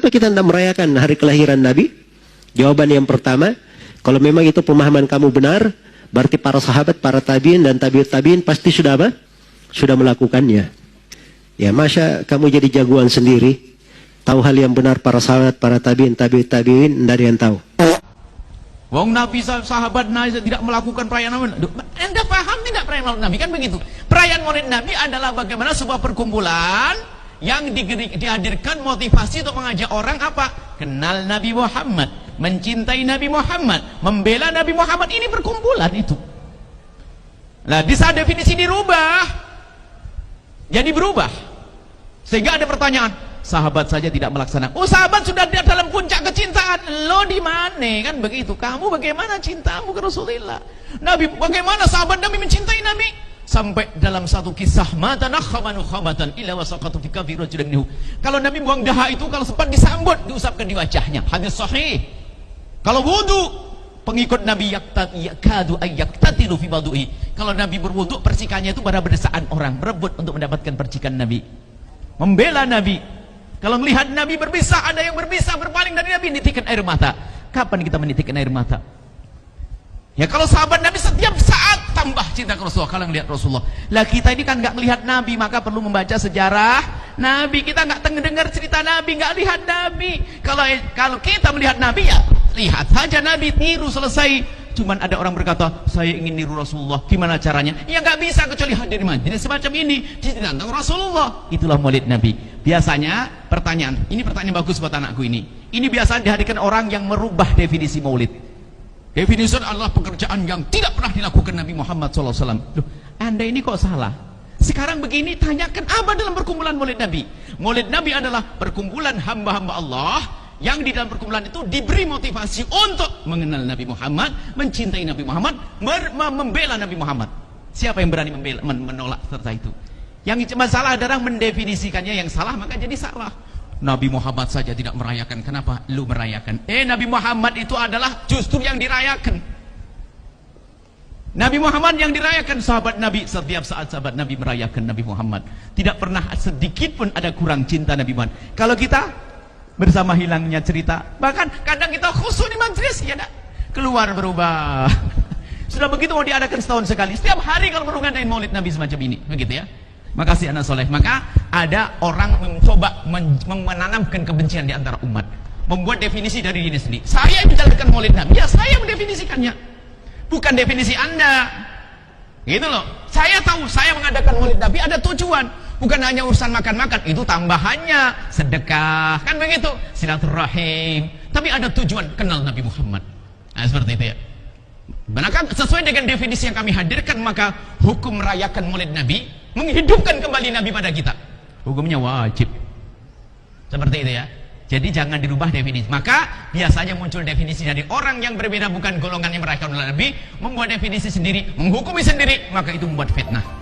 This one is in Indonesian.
Kenapa kita tidak merayakan hari kelahiran Nabi? Jawaban yang pertama, kalau memang itu pemahaman kamu benar, berarti para sahabat, para tabiin dan tabiut tabiin pasti sudah apa? Sudah melakukannya. Ya, masa kamu jadi jagoan sendiri? Tahu hal yang benar para sahabat, para tabiin, tabiut tabiin, tidak ada yang tahu. Wong Nabi sahabat Nabi tidak melakukan perayaan Maulid. Anda paham tidak perayaan Maulid Nabi? Kan begitu. Perayaan Maulid Nabi adalah bagaimana sebuah perkumpulan yang dihadirkan motivasi untuk mengajak orang apa? Kenal Nabi Muhammad, mencintai Nabi Muhammad, membela Nabi Muhammad. Ini perkumpulan itu. Nah, di saat definisi dirubah, jadi berubah. Sehingga ada pertanyaan, sahabat saja tidak melaksanakan. Oh, sahabat sudah dalam puncak kecintaan. Lo di mana? Kan begitu. Kamu bagaimana cintamu ke Rasulullah? Nabi, bagaimana sahabat Nabi mencintai Nabi? Sampai dalam satu kisah, mata nakhamanu khamatan illa wasaqatu fi kafi rajulin minhu. Kalau Nabi buang dahak itu kalau sempat disambut, diusapkan di wajahnya. Hadis sahih. Kalau wudu, pengikut Nabi yakadu ayyaktatilu fi wudu'i. Kalau Nabi berwudu, percikannya itu pada berdesaan orang, berebut untuk mendapatkan percikan Nabi. Membela Nabi. Kalau melihat Nabi berbisa, ada yang berbisa berpaling dari Nabi, nitikkan air mata. Kapan kita menitikkan air mata? Ya kalau sahabat Nabi setiap saat tambah cinta ke Rasulullah kalau melihat Rasulullah. Lah kita ini kan nggak melihat Nabi, maka perlu membaca sejarah Nabi. Kita nggak dengar cerita Nabi, nggak lihat Nabi. Kalau kita melihat Nabi, ya lihat saja Nabi, tiru, selesai. Cuman ada orang berkata, saya ingin niru Rasulullah. Gimana caranya? Ya nggak bisa kecuali hadir di majelis semacam ini, ditantang Rasulullah. Itulah Maulid Nabi. Biasanya pertanyaan, ini pertanyaan bagus buat anakku ini. Ini biasanya dihadirkan orang yang merubah definisi Maulid. Definisi adalah pekerjaan yang tidak pernah dilakukan Nabi Muhammad SAW. Loh, Anda ini kok salah? Sekarang begini, tanyakan apa dalam perkumpulan Maulid Nabi? Maulid Nabi adalah perkumpulan hamba-hamba Allah yang di dalam perkumpulan itu diberi motivasi untuk mengenal Nabi Muhammad, mencintai Nabi Muhammad, membela Nabi Muhammad. Siapa yang berani menolak serta itu? Yang masalah adalah mendefinisikannya yang salah, maka jadi salah. Nabi Muhammad saja tidak merayakan, kenapa lu merayakan? Nabi Muhammad itu adalah justru yang dirayakan. Nabi Muhammad yang dirayakan, sahabat Nabi, setiap saat sahabat Nabi merayakan Nabi Muhammad. Tidak pernah sedikit pun ada kurang cinta Nabi Muhammad. Kalau kita bersama hilangnya cerita, bahkan kadang kita khusus di majelis, ya enggak? Keluar berubah. Sudah begitu mau diadakan setahun sekali. Setiap hari kalau perlu ngadain Maulid Nabi semacam ini, begitu ya. Makasih anak soleh. Maka ada orang mencoba menanamkan kebencian di antara umat, membuat definisi dari diri sendiri. Saya menjalankan Maulid Nabi, ya saya mendefinisikannya, bukan definisi Anda. Gitu loh. Saya tahu saya mengadakan Maulid Nabi ada tujuan, bukan hanya urusan makan-makan, itu tambahannya sedekah, kan begitu, silaturahim. Tapi ada tujuan kenal Nabi Muhammad. Nah, seperti itu ya. Maka sesuai dengan definisi yang kami hadirkan, maka hukum merayakan Maulid Nabi menghidupkan kembali Nabi pada kita. Hukumnya wajib. Seperti itu ya. Jadi jangan dirubah definisi. Maka biasanya muncul definisi dari orang yang berbeda, bukan golongan yang merayakan Nabi, membuat definisi sendiri, menghukumi sendiri, maka itu membuat fitnah.